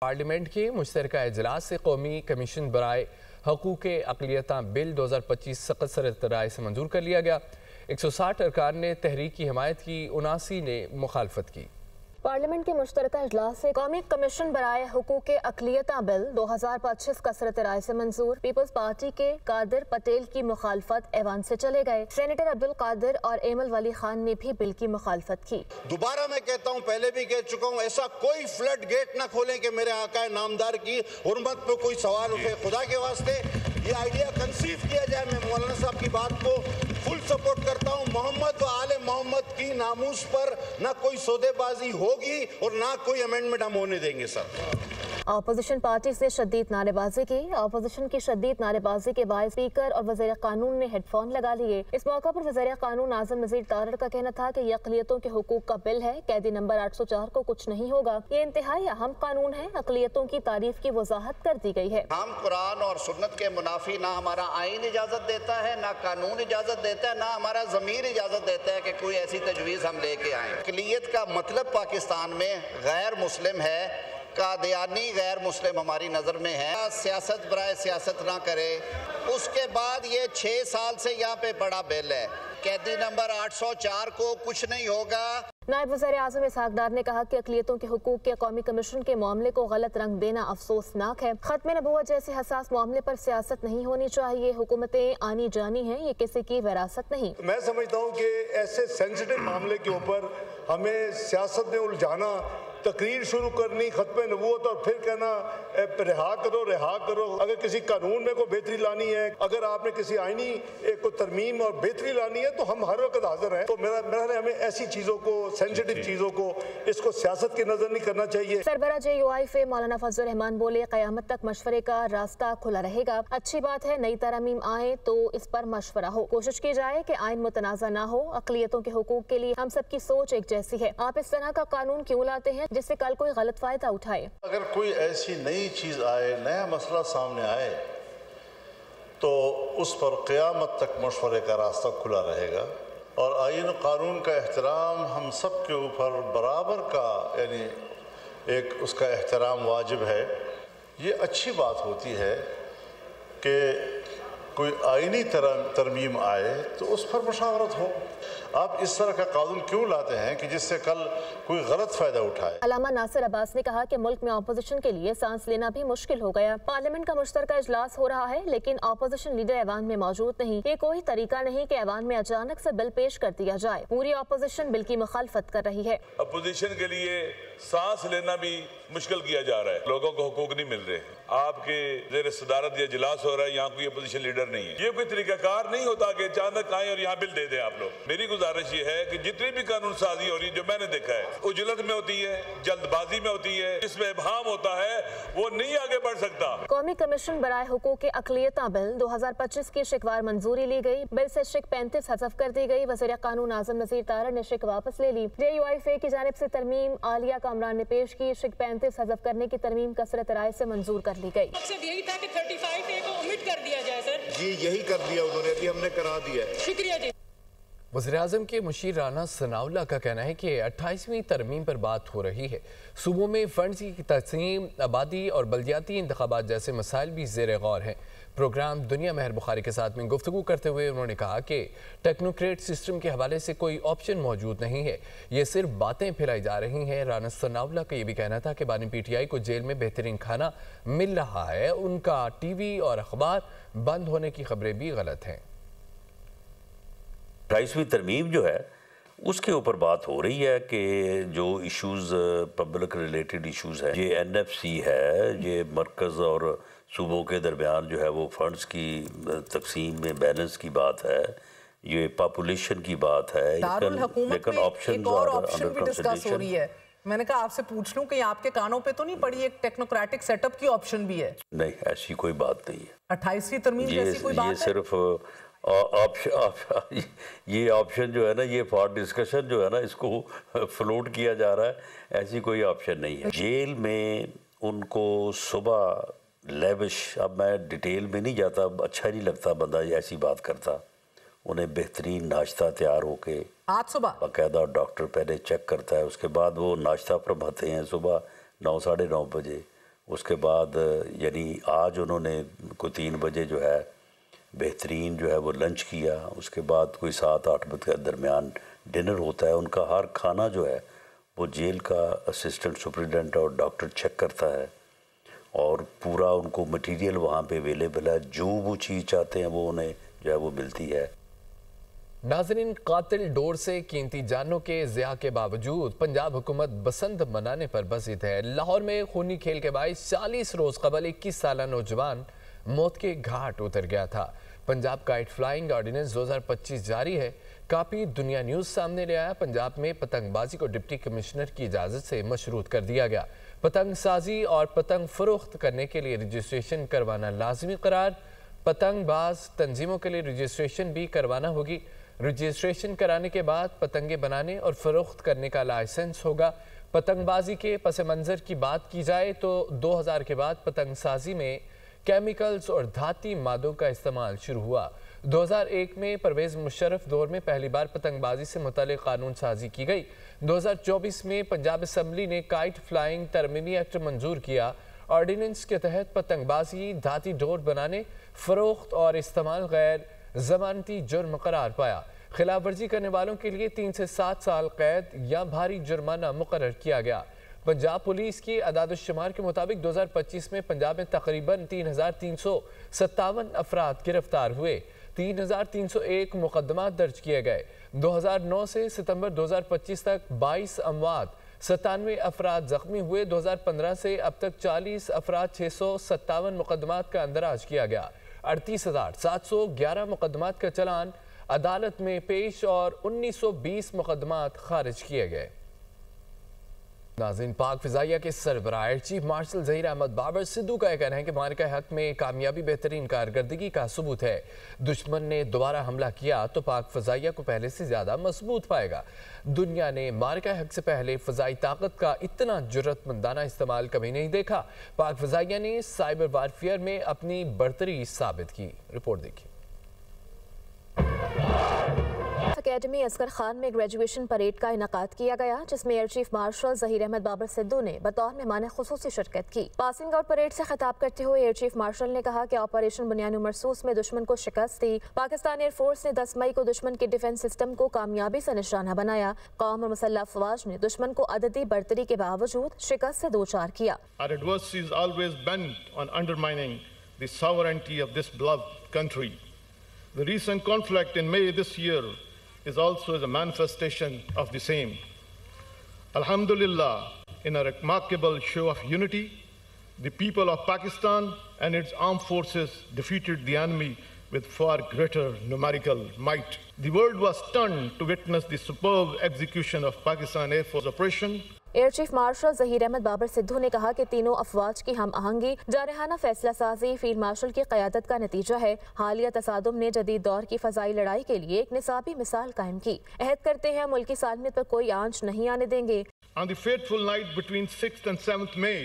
Parliament کے مشترکہ اجلاس سے قومی کمیشن برائے حقوق اقلیتاں بل 2025 سخت صورت رائے سے منظور کر لیا گیا۔ 160 ارکان نے تحریک کی حمایت کی، 79 نے مخالفت کی۔ پارلیمنٹ کے مشترکہ اجلاس سے قومی کمیشن برائے حقوق اقلیتاں بل 2025 کثرت رائے سے منظور۔ پیپلز پارٹی کے قادر پٹیل کی مخالفت ایوان سے چلے گئے۔ سینیٹر عبدالقادر اور ایمل ولی خان نے بھی بل کی مخالفت کی۔ دوبارہ میں کہتا ہوں، پہلے بھی کہہ چکا ہوں، ایسا کوئی فلڈ گیٹ نہ کھولیں کہ میرے آقا نامدار کی حرمت پہ کوئی سوال اٹھے۔ خدا کے واسطے یہ آئیڈیا کنسیو کیا جائے۔ میں مولانا صاحب کی بات کو فل سپورٹ کرتا ہوں۔ محمد و آل محمد کی ناموس پر نہ کوئی سودے بازی ہوگی اور نہ کوئی امینڈمنٹ ہم ہونے دیں گے سر۔ اپوزیشن پارٹی سے شدید نعرے بازی کی۔ اپوزیشن کی شدید نعرے بازی کے باعث اسپیکر اور وزیر قانون نے ہیڈ فون لگا لیے۔ اس موقع پر وزیر قانون ناظم نذیر تارڑ کا کہنا تھا کہ یہ اقلیتوں کے حقوق کا بل ہے، قیدی نمبر 804 کو کچھ نہیں ہوگا۔ یہ انتہائی اہم قانون ہے، اقلیتوں کی تعریف کی وضاحت کر دی گئی ہے۔ ہم قرآن اور سنت کے منافی نہ ہمارا آئین اجازت دیتا ہے، نہ قانون اجازت دیتا ہے، نہ ہمارا ضمیر اجازت دیتا ہے کہ کوئی ایسی تجویز ہم لے کے آئیں۔ اقلیت کا مطلب پاکستان میں غیر مسلم ہے، قادیانی غیر مسلم ہماری نظر میں ہے۔ سیاست برائے سیاست نہ کرے۔ اس کے بعد یہ 6 سال سے یہاں پہ بڑا بل ہے، قیدی نمبر 804 کو کچھ نہیں ہوگا۔ نائب وزیر اعظم اسحاق ڈار نے کہا کہ اقلیتوں کے حقوق کے قومی کمیشن کے معاملے کو غلط رنگ دینا افسوسناک ہے۔ ختم نبوت جیسے حساس معاملے پر سیاست نہیں ہونی چاہیے۔ حکومتیں آنی جانی ہیں، یہ کسی کی وراثت نہیں۔ میں سمجھتا ہوں کہ ایسے سینسٹیو معاملے کے اوپر ہمیں سیاست میں الجھانا، تقریر شروع کرنی ختم نبوت اور پھر کہنا رہا کرو رہا کرو۔ اگر کسی قانون میں کوئی بہتری لانی ہے، اگر آپ نے کسی آئینی کو ترمیم اور بہتری لانی ہے تو ہم ہر وقت حاضر ہیں۔ تو میرا ہمیں ایسی چیزوں کو، سینسٹیو چیزوں کو، اس کو سیاست کی نظر نہیں کرنا چاہیے۔ سربراہ JUIF مولانا فضل الرحمان بولے، قیامت تک مشورے کا راستہ کھلا رہے گا۔ اچھی بات ہے نئی ترامیم آئے تو اس پر مشورہ ہو، کوشش کی جائے کہ آئین متنازع نہ ہو۔ اقلیتوں کے حقوق کے لیے ہم سب کی سوچ ایک جیسی ہے۔ آپ اس طرح کا قانون کیوں لاتے ہیں جس سے کل کوئی غلط فائدہ اٹھائے؟ اگر کوئی ایسی نئی چیز آئے، نیا مسئلہ سامنے آئے تو اس پر قیامت تک مشورے کا راستہ کھلا رہے گا، اور آئین و قانون کا احترام ہم سب کے اوپر برابر کا، یعنی ایک اس کا احترام واجب ہے۔ یہ اچھی بات ہوتی ہے کہ کوئی آئینی ترمیم آئے تو اس پر مشاورت ہو۔ آپ اس طرح کا قانون کیوں لاتے ہیں کہ جس سے کل کوئی غلط فائدہ اٹھائے؟ علامہ ناصر عباس نے کہا کہ ملک میں اپوزیشن کے لیے سانس لینا بھی مشکل ہو گیا۔ پارلیمنٹ کا مشترکہ اجلاس ہو رہا ہے لیکن اپوزیشن لیڈر ایوان میں موجود نہیں۔ یہ کوئی طریقہ نہیں کہ ایوان میں اچانک سے بل پیش کر دیا جائے۔ پوری اپوزیشن بل کی مخالفت کر رہی ہے۔ اپوزیشن کے لیے سانس لینا بھی مشکل کیا جا رہا ہے، لوگوں کو حقوق نہیں مل رہے۔ آپ کے زیر صدارت یہ اجلاس ہو رہا ہے، یہاں کوئی اپوزیشن لیڈر نہیں ہے۔ یہ کوئی طریقہ کار نہیں ہوتا کہ اچانک آئیں اور یہاں بل دے دیں آپ لوگ۔ میری گزارش یہ ہے کہ جتنی بھی قانون سازی ہو رہی ہے، جو میں نے دیکھا ہے، اجلت میں ہوتی ہے، جلد بازی میں ہوتی ہے، جس میں ابہام ہوتا ہے، وہ نہیں آگے بڑھ سکتا۔ قومی کمیشن برائے حقوق اقلیتاں بل 2025 کی شکوار منظوری لی گئی۔ بل سے شک 35 حذف کر دی گئی۔ وزیر قانون ناظم نذیر تارڑ نے شک واپس لے لی۔ JUIF کی جانب سے ترمیم عالیہ کامران نے پیش کی۔ شک 35 حذف کرنے کی ترمیم کثرت رائے سے منظور کر لی گئی۔ مقصد یہی تھا کہ 35A کو omit کر دیا جائے سر۔ جی یہی کر دیا انہوں نے، ابھی ہم نے کرا دیا ہے۔ شکریہ جی۔ وزیراعظم کے مشیر رانا ثناءاللہ کا کہنا ہے کہ 28ویں ترمیم پر بات ہو رہی ہے۔ صوبوں میں فنڈز کی تقسیم، آبادی اور بلدیاتی انتخابات جیسے مسائل بھی زیر غور ہیں۔ پروگرام دنیا مہر بخاری کے ساتھ میں گفتگو کرتے ہوئے انہوں نے کہا کہ ٹیکنوکریٹ سسٹم کے حوالے سے کوئی آپشن موجود نہیں ہے، یہ صرف باتیں پھیلائی جا رہی ہیں۔ رانا ثناءاللہ کا یہ بھی کہنا تھا کہ بانی PTI کو جیل میں بہترین کھانا مل رہا ہے، ان کا TV اور اخبار بند ہونے کی خبریں بھی غلط ہیں۔ 28ویں ترمیم جو ہے اس کے اوپر بات ہو رہی ہے کہ جو ایشوز پبلک ریلیٹڈ ایشوز ہیں، یہ NFC ہے، یہ مرکز اور صوبوں کے درمیان جو ہے وہ فنڈز کی تقسیم میں بیلنس کی بات ہے، یہ پاپولیشن کی بات ہے، لیکن ایک اور آپشن بھی ڈسکس ہو رہی ہے۔ میں نے کہا آپ سے پوچھ لوں کہ آپ کے کانوں پہ تو نہیں پڑی، ایک ٹیکنوکریٹک سیٹ اپ کی آپشن بھی ہے؟ نہیں، ایسی کوئی بات نہیں ہے۔ 28ویں ترمیم جیسی کوئی بات ہے؟ یہ صرف یہ آپشن جو ہے نا، یہ فار ڈسکشن جو ہے نا، اس کو فلوٹ کیا جا رہا ہے، ایسی کوئی آپشن نہیں ہے۔ جیل میں ان کو صبح لیوش، اب میں ڈیٹیل میں نہیں جاتا، اچھا نہیں لگتا بندہ ایسی بات کرتا، انہیں بہترین ناشتہ تیار ہو کے آج صبح باقاعدہ ڈاکٹر پہلے چیک کرتا ہے، اس کے بعد وہ ناشتہ فرماتے ہیں صبح 9 ساڑھے 9 بجے، اس کے بعد یعنی آج انہوں نے کوئی 3 بجے جو ہے بہترین جو ہے وہ لنچ کیا، اس کے بعد کوئی 7-8 بجے کے درمیان ڈنر ہوتا ہے۔ ان کا ہر کھانا جو ہے وہ جیل کا اسسٹنٹ سپرنٹینڈنٹ اور ڈاکٹر چیک کرتا ہے، اور پورا ان کو مٹیریل وہاں پہ اویلیبل ہے، جو وہ چیز چاہتے ہیں وہ انہیں جو ہے وہ ملتی ہے۔ ناظرین، قاتل ڈور سے قیمتی جانوں کے ضیاع کے باوجود پنجاب حکومت بسنت منانے پر بسیط ہے۔ لاہور میں خونی کھیل کے باعث 40 روز قبل 21 سالہ نوجوان موت کے گھاٹ اتر گیا تھا۔ پنجاب کائٹ فلائنگ آرڈیننس 2025 جاری ہے۔ کاپی دنیا نیوز سامنے لے آیا۔ پنجاب میں پتنگ بازی کو ڈپٹی کمشنر کی اجازت سے مشروط کر دیا گیا۔ پتنگ سازی اور پتنگ فروخت کرنے کے لیے رجسٹریشن کروانا لازمی قرار۔ پتنگ باز تنظیموں کے لیے رجسٹریشن بھی کروانا ہوگی۔ رجسٹریشن کرانے کے بعد پتنگیں بنانے اور فروخت کرنے کا لائسنس ہوگا۔ پتنگ بازی کے پس منظر کی بات کی جائے تو 2000 کے بعد پتنگ سازی میں کیمیکلز اور دھاتی مادوں کا استعمال شروع ہوا۔ 2001 میں پرویز مشرف دور میں پہلی بار پتنگ بازی سے متعلق قانون سازی کی گئی۔ 2024 میں پنجاب اسمبلی نے کائٹ فلائنگ ترمیمی ایکٹ منظور کیا۔ آرڈیننس کے تحت پتنگ بازی دھاتی ڈور بنانے، فروخت اور استعمال غیر ضمانتی جرم قرار پایا۔ خلاف ورزی کرنے والوں کے لیے 3 سے 7 سال قید یا بھاری جرمانہ مقرر کیا گیا۔ پنجاب پولیس کی اعداد و شمار کے مطابق 2025 میں پنجاب میں تقریباً 3357 افراد گرفتار ہوئے، 3301 مقدمات درج کیے گئے۔ 2009 سے ستمبر 2025 تک 22 اموات، 97 افراد زخمی ہوئے۔ 2015 سے اب تک 40 افراد 657 مقدمات کا اندراج کیا گیا۔ 38,711 مقدمات کا چلان عدالت میں پیش اور 1920 مقدمات خارج کیے گئے۔ ناظرین، پاک فضائیہ کے سربراہ air chief marshal Zaheer Ahmed Babar Sidhu کا یہ کہنا ہے کہ معرکہ حق میں کامیابی بہترین کارکردگی کا ثبوت ہے۔ دشمن نے دوبارہ حملہ کیا تو پاک فضائیہ کو پہلے سے زیادہ مضبوط پائے گا۔ دنیا نے معرکہ حق سے پہلے فضائی طاقت کا اتنا جرأت مندانہ استعمال کبھی نہیں دیکھا۔ پاک فضائیہ نے سائبر وارفیئر میں اپنی برتری ثابت کی۔ رپورٹ دیکھیں۔ اکیڈمی اصغر خان میں گریجویشن پریڈ کا انعقاد کیا گیا، جس میں air chief marshal Zaheer Ahmed Babar Sidhu نے بطور مہمان خصوصی شرکت کی۔ پاسنگ آؤٹ پریڈ سے خطاب کرتے ہوئے ایئر چیف مارشل نے کہا کہ آپریشن بنیان مرصوص میں دشمن کو شکست دی۔ پاکستان ایئر فورس نے 10 مئی کو دشمن کے ڈیفنس سسٹم کو کامیابی سے نشانہ بنایا۔ قوم اور مسلح افواج نے دشمن کو عددی برتری کے باوجود شکست سے دوچار کیا۔ Our adversary is always bent on undermining the sovereignty of this beloved country. The recent conflict in May this year is also a manifestation of the same. Alhamdulillah, in a remarkable show of unity, the people of Pakistan and its armed forces defeated the enemy with far greater numerical might. The world was stunned to witness the superb execution of Pakistan Air Force operation. Air chief marshal Zaheer Ahmed Babar Sidhu نے کہا کہ تینوں افواج کی ہم آہنگی جارحانہ فیصلہ سازی فیلڈ مارشل کی قیادت کا نتیجہ ہے۔ حالیہ تصادم نے جدید دور کی فضائی لڑائی کے لیے ایک نصابی مثال قائم کی۔ عہد کرتے ہیں ملکی سالمیت پر کوئی آنچ نہیں آنے دیں گے۔ On the fateful night between 6th and 7th May,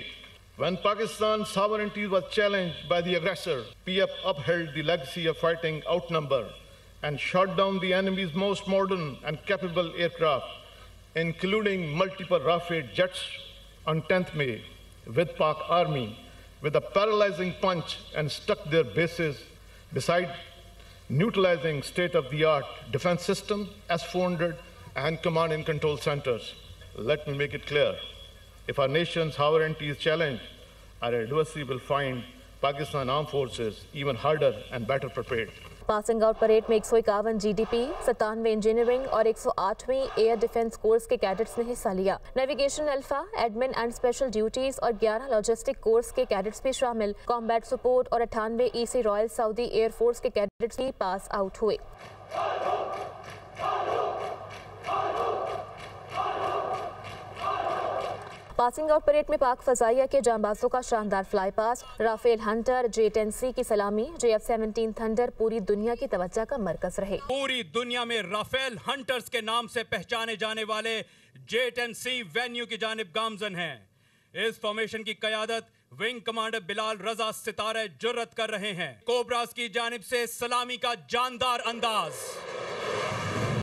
when Pakistan's sovereignty was challenged by the aggressor, PF upheld the legacy of fighting outnumbered and shot down the enemy's most modern and capable aircraft, including multiple Rafale jets on 10th May, with Pak Army with a paralyzing punch and stuck their bases beside neutralizing state-of-the-art defense system, S-400 and command and control centers. Let me make it clear, if our nation's sovereignty is challenged, our adversary will find Pakistan armed forces even harder and better prepared. Passing out parade میں 151 G D P, 97 engineering اور 108ویں air defence course کے cadets نے حصہ لیا۔ Navigation alpha, admin and special duties اور 11 logistic course کے cadets بھی شامل۔ کامبیٹ سپورٹ اور 98 ای سی رائل سعودی ایئر فورس کے کیڈٹس بھی پاس آؤٹ ہوئے۔ پاسنگ آؤٹ پریڈ میں پاک فضائیہ کے جانبازوں کا شاندار فلائی پاس، رافیل ہنٹر J-10C کی سلامی، JF-17 تھنڈر پوری دنیا کی توجہ کا مرکز رہے۔ پوری دنیا میں رافیل ہنٹرز کے نام سے پہچانے جانے والے J-10C وینیو کی جانب گامزن ہیں۔ اس فارمیشن کی قیادت ونگ کمانڈر بلال رضا ستارہ جرت کر رہے ہیں۔ کوبراز کی جانب سے سلامی کا جاندار انداز۔